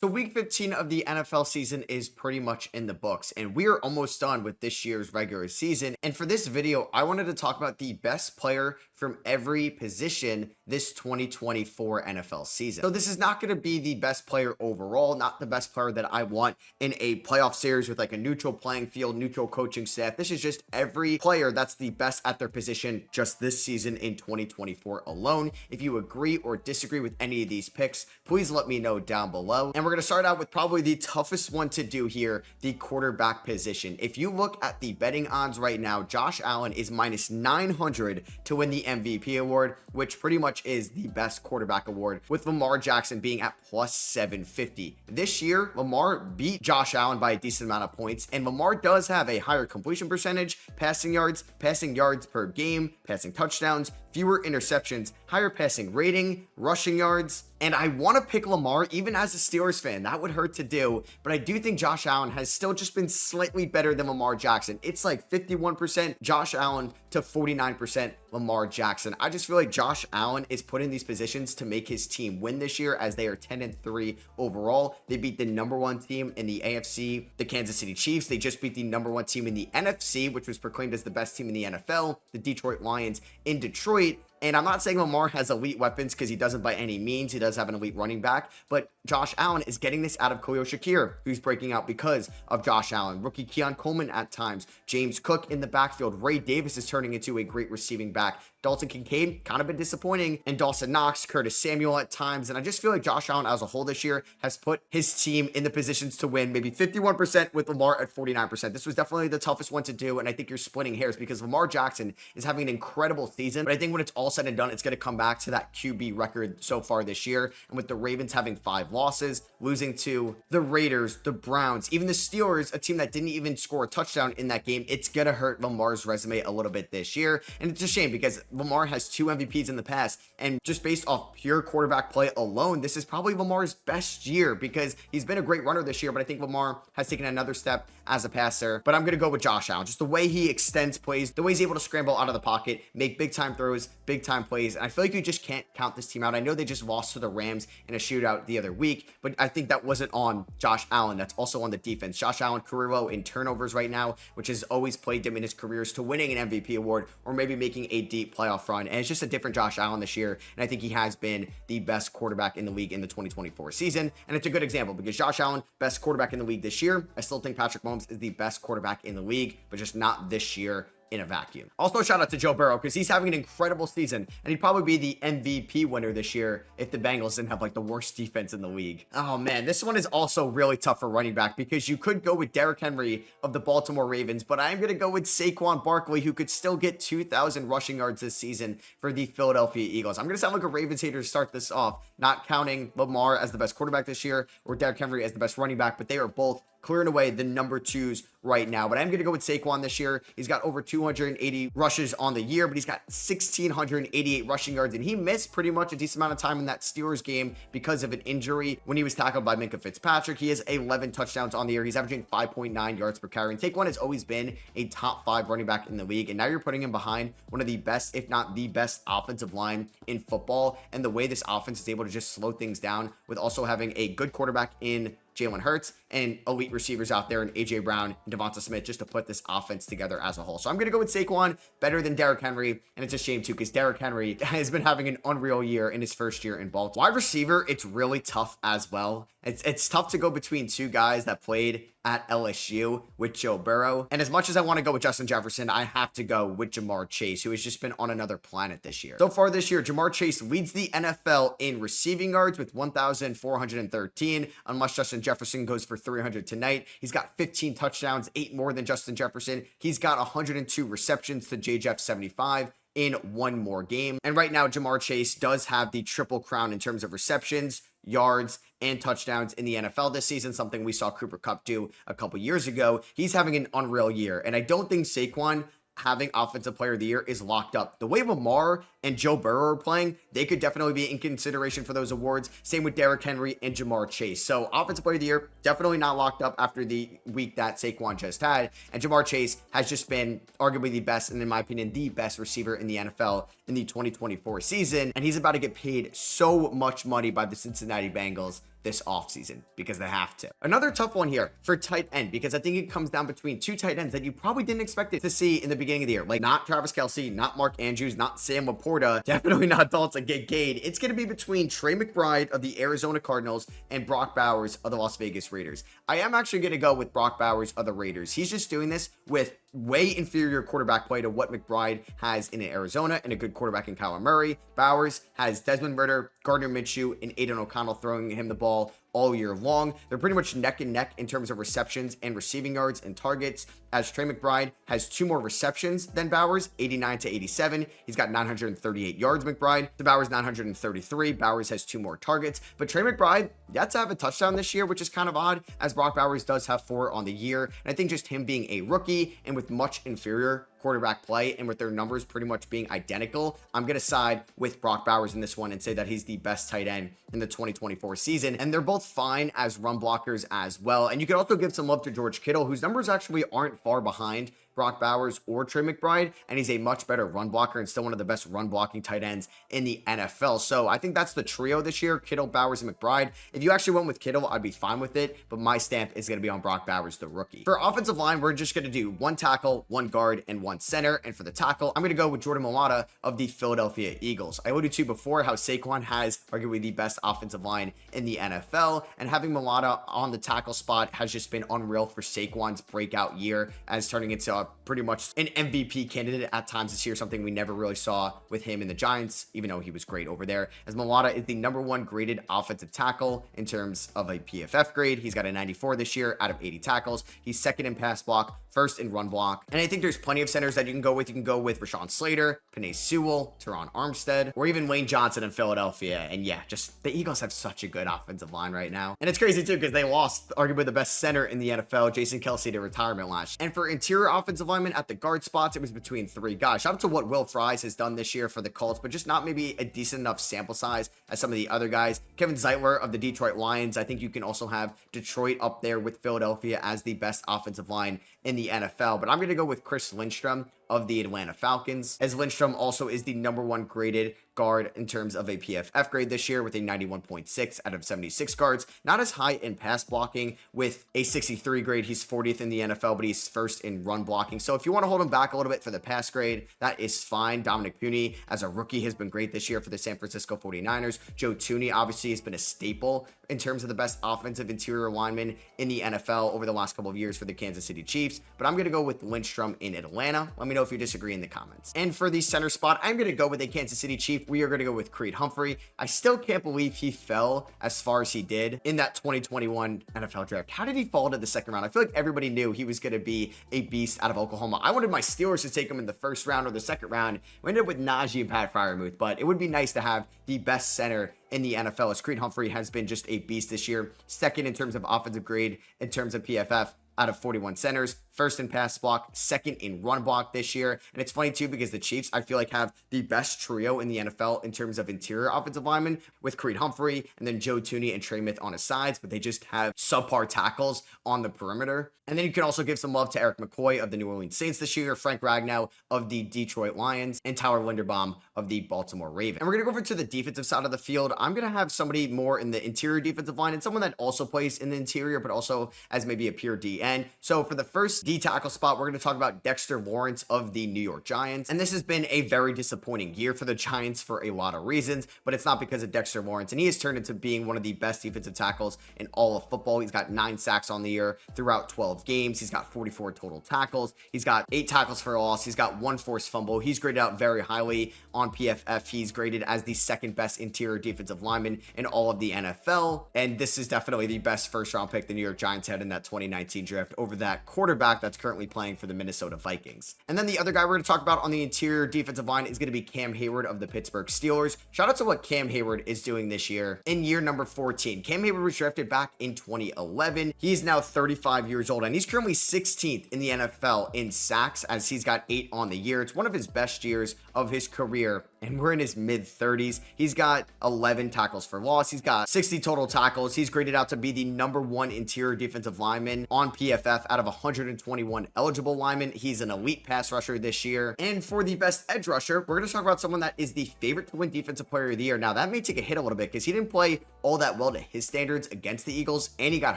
So week 15 of the NFL season is pretty much in the books, and we are almost done with this year's regular season. And for this video, I wanted to talk about the best player from every position this 2024 NFL season. So this is not going to be the best player overall, not the best player that I want in a playoff series with like a neutral playing field, neutral coaching staff. This is just every player that's the best at their position just this season in 2024 alone. If you agree or disagree with any of these picks, please let me know down below. And we're going to start out with probably the toughest one to do here, the quarterback position. If you look at the betting odds right now, Josh Allen is minus 900 to win the MVP award, which pretty much is the best quarterback award, with Lamar Jackson being at plus 750. This year, Lamar beat Josh Allen by a decent amount of points, and Lamar does have a higher completion percentage, passing yards per game, passing touchdowns, fewer interceptions, higher passing rating, rushing yards. And I want to pick Lamar even as a Steelers fan. That would hurt to do, but I do think Josh Allen has still just been slightly better than Lamar Jackson. It's like 51% Josh Allen to 49% Lamar Jackson. I just feel like Josh Allen is put in these positions to make his team win this year, as they are 10-3 overall. They beat the number one team in the AFC, the Kansas City Chiefs. They just beat the number one team in the NFC, which was proclaimed as the best team in the NFL, the Detroit Lions in Detroit. And I'm not saying Lamar has elite weapons, because he doesn't by any means. He does have an elite running back, but Josh Allen is getting this out of Khalil Shakir, who's breaking out because of Josh Allen. Rookie Keon Coleman at times. James Cook in the backfield. Ray Davis is turning into a great receiving back. Dalton Kincaid, kind of been disappointing. And Dawson Knox, Curtis Samuel at times. And I just feel like Josh Allen as a whole this year has put his team in the positions to win, maybe 51% with Lamar at 49%. This was definitely the toughest one to do, and I think you're splitting hairs because Lamar Jackson is having an incredible season. But I think when it's all said and done, it's going to come back to that QB record so far this year. And with the Ravens having 5 losses, losing to the Raiders, the Browns, even the Steelers, a team that didn't even score a touchdown in that game, it's going to hurt Lamar's resume a little bit this year. And it's a shame because Lamar has 2 MVPs in the past, and just based off pure quarterback play alone, this is probably Lamar's best year, because he's been a great runner this year, but I think Lamar has taken another step as a passer. But I'm going to go with Josh Allen. Just the way he extends plays, the way he's able to scramble out of the pocket, make big time throws, big time plays. And I feel like you just can't count this team out. I know they just lost to the Rams in a shootout the other week, but I think that wasn't on Josh Allen. That's also on the defense. Josh Allen career low in turnovers right now, which has always plagued him in his careers to winning an MVP award or maybe making a deep playoff run. And it's just a different Josh Allen this year. And I think he has been the best quarterback in the league in the 2024 season. And it's a good example because Josh Allen, best quarterback in the league this year. I still think Patrick Mahomes is the best quarterback in the league, but just not this year in a vacuum. Also, shout out to Joe Burrow, because he's having an incredible season, and he'd probably be the MVP winner this year if the Bengals didn't have like the worst defense in the league. Oh man, this one is also really tough for running back, because you could go with Derrick Henry of the Baltimore Ravens, but I'm going to go with Saquon Barkley, who could still get 2,000 rushing yards this season for the Philadelphia Eagles. I'm going to sound like a Ravens hater to start this off, not counting Lamar as the best quarterback this year or Derrick Henry as the best running back, but they are both clearing away the number 2s right now. But I'm going to go with Saquon this year. He's got over 280 rushes on the year, but he's got 1,688 rushing yards, and he missed pretty much a decent amount of time in that Steelers game because of an injury when he was tackled by Minkah Fitzpatrick. He has 11 touchdowns on the year. He's averaging 5.9 yards per carry. And Saquon has always been a top 5 running back in the league, and now you're putting him behind one of the best, if not the best, offensive line in football. And the way this offense is able to just slow things down with also having a good quarterback in Jalen Hurts and elite receivers out there in AJ Brown and Devonta Smith, just to put this offense together as a whole. So I'm going to go with Saquon, better than Derrick Henry. And it's a shame too, because Derrick Henry has been having an unreal year in his first year in Baltimore. Wide receiver, it's really tough as well. It's tough to go between 2 guys that played at LSU with Joe Burrow. And as much as I want to go with Justin Jefferson, I have to go with Jamar Chase, who has just been on another planet this year. So far this year, Jamar Chase leads the NFL in receiving yards with 1,413, unless Justin Jefferson goes for 300 tonight. He's got 15 touchdowns, 8 more than Justin Jefferson. He's got 102 receptions to J-Jeff 75 in 1 more game. And right now, Jamar Chase does have the triple crown in terms of receptions, yards, and touchdowns in the NFL this season, something we saw Cooper Kupp do a couple years ago. He's having an unreal year, and I don't think Saquon having Offensive Player of the Year is locked up. The way Lamar and Joe Burrow are playing, they could definitely be in consideration for those awards. Same with Derrick Henry and Jamar Chase. So Offensive Player of the Year, definitely not locked up after the week that Saquon just had. And Jamar Chase has just been arguably the best, and in my opinion, the best receiver in the NFL in the 2024 season. And he's about to get paid so much money by the Cincinnati Bengals this offseason because they have to. Another tough one here for tight end, because I think it comes down between two tight ends that you probably didn't expect it to see in the beginning of the year. Like, not Travis Kelce, not Mark Andrews, not Sam Laporta, definitely not Dalton Kincaid. It's going to be between Trey McBride of the Arizona Cardinals and Brock Bowers of the Las Vegas Raiders. I am actually going to go with Brock Bowers of the Raiders. He's just doing this with way inferior quarterback play to what McBride has in Arizona and a good quarterback in Kyler Murray. Bowers has Desmond Ridder, Gardner Minshew, and Aiden O'Connell throwing him the ball all year long. They're pretty much neck and neck in terms of receptions and receiving yards and targets, as Trey McBride has 2 more receptions than Bowers, 89 to 87. He's got 938 yards, McBride. To Bowers, 933. Bowers has 2 more targets, but Trey McBride yet to have a touchdown this year, which is kind of odd, as Brock Bowers does have 4 on the year. And I think just him being a rookie and with much inferior quarterback play and with their numbers pretty much being identical, I'm going to side with Brock Bowers in this one and say that he's the best tight end in the 2024 season. And they're both fine as run blockers as well. And you can also give some love to George Kittle, whose numbers actually aren't far behind Brock Bowers or Trey McBride, and he's a much better run blocker and still one of the best run blocking tight ends in the NFL. So I think that's the trio this year: Kittle, Bowers, and McBride. If you actually went with Kittle, I'd be fine with it, but my stamp is going to be on Brock Bowers, the rookie. For offensive line, we're just going to do 1 tackle, 1 guard, and 1 center. And for the tackle, I'm going to go with Jordan Mailata of the Philadelphia Eagles. I alluded to before how Saquon has arguably the best offensive line in the NFL, and having Mailata on the tackle spot has just been unreal for Saquon's breakout year, as turning into a pretty much an MVP candidate at times this year, something we never really saw with him in the Giants, even though he was great over there, as Mailata is the #1 graded offensive tackle in terms of a PFF grade. He's got a 94 this year out of 80 tackles. He's 2nd in pass block, 1st in run block. And I think there's plenty of centers that you can go with. You can go with Rashawn Slater, Penei Sewell, Teron Armstead, or even Lane Johnson in Philadelphia. And yeah, just the Eagles have such a good offensive line right now. And it's crazy too, because they lost arguably the best center in the NFL, Jason Kelce, to retirement last year. And for interior offensive linemen at the guard spots, it was between 3 guys. Shout out to what Will Fries has done this year for the Colts, but just not maybe a decent enough sample size as some of the other guys. Kevin Zeitler of the Detroit Lions. I think you can also have Detroit up there with Philadelphia as the best offensive line in the NFL, but I'm going to go with Chris Lindstrom of the Atlanta Falcons, as Lindstrom also is the #1 graded guard in terms of a PFF grade this year with a 91.6 out of 76 guards. Not as high in pass blocking with a 63 grade. He's 40th in the NFL, but he's 1st in run blocking. So if you want to hold him back a little bit for the pass grade, that is fine. Dominic Puni as a rookie has been great this year for the San Francisco 49ers. Joe Thuney obviously has been a staple in terms of the best offensive interior lineman in the NFL over the last couple of years for the Kansas City Chiefs, but I'm going to go with Lindstrom in Atlanta. Let me know if you disagree in the comments. And for the center spot, I'm going to go with a Kansas City Chief. We are going to go with Creed Humphrey. I still can't believe he fell as far as he did in that 2021 NFL draft. How did he fall to the 2nd round? I feel like everybody knew he was going to be a beast out of Oklahoma. I wanted my Steelers to take him in the 1st round or the 2nd round. We ended up with Najee and Pat Freiermuth, but it would be nice to have the best center in the NFL, as Creed Humphrey has been just a beast this year. 2nd in terms of offensive grade, in terms of PFF, out of 41 centers, 1st in pass block, 2nd in run block this year. And it's funny too, because the Chiefs, I feel like, have the best trio in the NFL in terms of interior offensive linemen, with Creed Humphrey and then Joe Thuney and Trey Smith on his sides, but they just have subpar tackles on the perimeter. And then you can also give some love to Eric McCoy of the New Orleans Saints this year, Frank Ragnow of the Detroit Lions, and Tyler Linderbaum of the Baltimore Ravens. And we're going to go over to the defensive side of the field. I'm going to have somebody more in the interior defensive line and someone that also plays in the interior, but also as maybe a pure DN. So for the first D tackle spot, we're going to talk about Dexter Lawrence of the New York Giants. And this has been a very disappointing year for the Giants for a lot of reasons, but it's not because of Dexter Lawrence. And he has turned into being one of the best defensive tackles in all of football. He's got 9 sacks on the year throughout 12 games. He's got 44 total tackles. He's got 8 tackles for a loss. He's got 1 forced fumble. He's graded out very highly on PFF. He's graded as the 2nd best interior defensive lineman in all of the NFL. And this is definitely the best 1st round pick the New York Giants had in that 2019 draft over that quarterback that's currently playing for the Minnesota Vikings. And then the other guy we're going to talk about on the interior defensive line is going to be Cam Hayward of the Pittsburgh Steelers. Shout out to what Cam Hayward is doing this year in year number 14. Cam Hayward was drafted back in 2011. He's now 35 years old, and he's currently 16th in the NFL in sacks, as he's got 8 on the year. It's one of his best years of his career and we're in his mid-30s. He's got 11 tackles for loss. He's got 60 total tackles. He's graded out to be the #1 interior defensive lineman on PFF out of 121 eligible linemen. He's an elite pass rusher this year. And for the best edge rusher, we're going to talk about someone that is the favorite to win Defensive Player of the Year. Now, that may take a hit a little bit because he didn't play all that well to his standards against the Eagles, and he got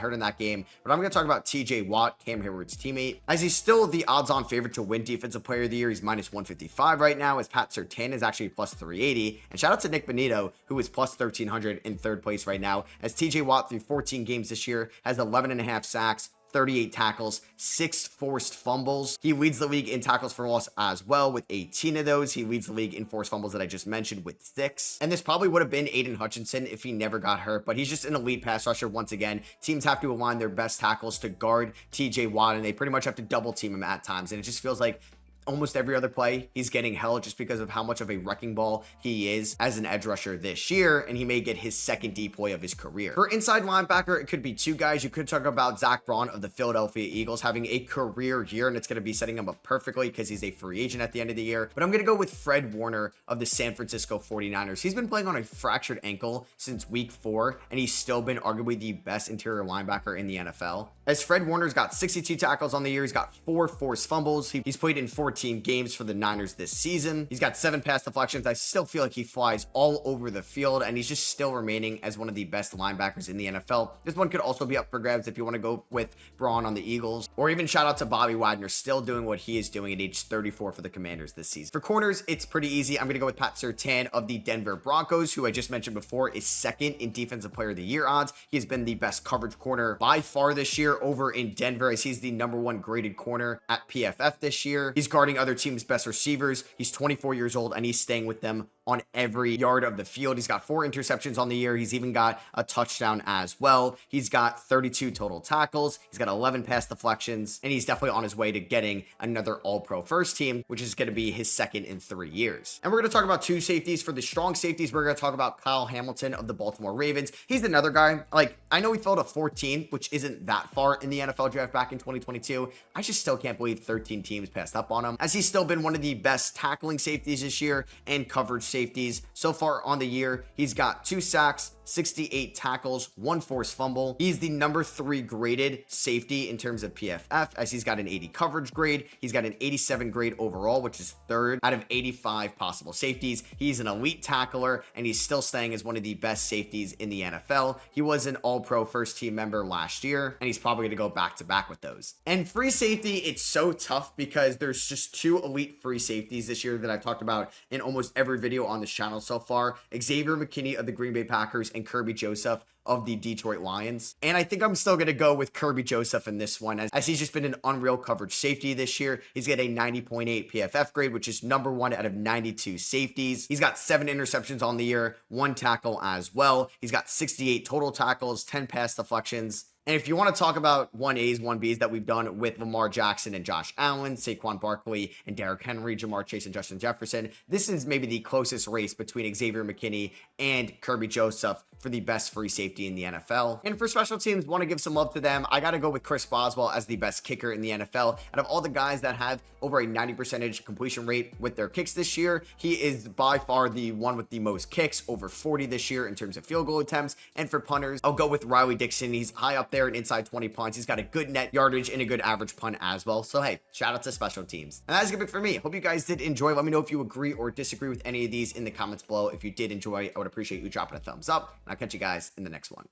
hurt in that game. But I'm going to talk about TJ Watt, Cam Hayward's teammate, as he's still the odds-on favorite to win Defensive Player of the Year. He's -155 right now, as Pat Surtain is actually +380. And shout out to Nick Bonito, who is +1,300 in third place right now, as TJ Watt through 14 games this year has 11.5 sacks, 38 tackles, 6 forced fumbles. He leads the league in tackles for loss as well with 18 of those. He leads the league in forced fumbles that I just mentioned with 6. And this probably would have been Aiden Hutchinson if he never got hurt, but he's just an elite pass rusher once again. Teams have to align their best tackles to guard TJ Watt, and they pretty much have to double team him at times. And it just feels like almost every other play he's getting held just because of how much of a wrecking ball he is as an edge rusher this year, and he may get his second deploy of his career. For inside linebacker, it could be 2 guys. You could talk about Zach Braun of the Philadelphia Eagles having a career year, and it's going to be setting him up perfectly because he's a free agent at the end of the year. But I'm going to go with Fred Warner of the San Francisco 49ers. He's been playing on a fractured ankle since week 4, and he's still been arguably the best interior linebacker in the NFL. As Fred Warner's got 62 tackles on the year, he's got 4 forced fumbles. He's played in 14 games for the Niners this season. He's got 7 pass deflections. I still feel like he flies all over the field, and he's just still remaining as one of the best linebackers in the NFL. This one could also be up for grabs if you want to go with Braun on the Eagles, or even shout out to Bobby Wagner, still doing what he is doing at age 34 for the Commanders this season. For corners, it's pretty easy. I'm going to go with Pat Surtain of the Denver Broncos, who I just mentioned before is second in Defensive Player of the Year odds. He's been the best coverage corner by far this year over in Denver, as he's the #1 graded corner at PFF this year. He's guarding other teams' best receivers. He's 24 years old, and he's staying with them on every yard of the field. He's got 4 interceptions on the year. He's even got a touchdown as well. He's got 32 total tackles. He's got 11 pass deflections, and he's definitely on his way to getting another All-Pro first team, which is going to be his second in 3 years. And we're going to talk about 2 safeties. For the strong safeties, we're going to talk about Kyle Hamilton of the Baltimore Ravens. He's another guy, like, I know he fell to 14, which isn't that far in the NFL draft back in 2022. I just still can't believe 13 teams passed up on him, as he's still been one of the best tackling safeties this year and coverage safeties so far on the year. He's got 2 sacks, 68 tackles, 1 forced fumble. He's the #3 graded safety in terms of PFF, as he's got an 80 coverage grade. He's got an 87 grade overall, which is 3rd out of 85 possible safeties. He's an elite tackler, and he's still staying as one of the best safeties in the NFL. He was an All-Pro first team member last year, and he's probably going to go back to back with those. And free safety, it's so tough because there's just 2 elite free safeties this year that I've talked about in almost every video on this channel so far: Xavier McKinney of the Green Bay Packers and Kirby Joseph of the Detroit Lions. And I think I'm still going to go with Kirby Joseph in this one, as he's just been an unreal coverage safety this year. He's got a 90.8 PFF grade, which is #1 out of 92 safeties. He's got 7 interceptions on the year, 1 tackle as well. He's got 68 total tackles, 10 pass deflections. And if you want to talk about 1As, 1Bs that we've done with Lamar Jackson and Josh Allen, Saquon Barkley and Derrick Henry, Jamar Chase and Justin Jefferson, this is maybe the closest race between Xavier McKinney and Kirby Joseph for the best free safety in the NFL. And for special teams, want to give some love to them. I got to go with Chris Boswell as the best kicker in the NFL. Out of all the guys that have over a 90% completion rate with their kicks this year, he is by far the one with the most kicks, over 40 this year in terms of field goal attempts. And for punters, I'll go with Riley Dixon. He's high up there in inside 20 punts. He's got a good net yardage and a good average punt as well. So hey, shout out to special teams. And that's gonna be it for me. Hope you guys did enjoy. Let me know if you agree or disagree with any of these in the comments below. If you did enjoy, I would appreciate you dropping a thumbs up. And I'll catch you guys in the next one.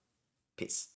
Peace.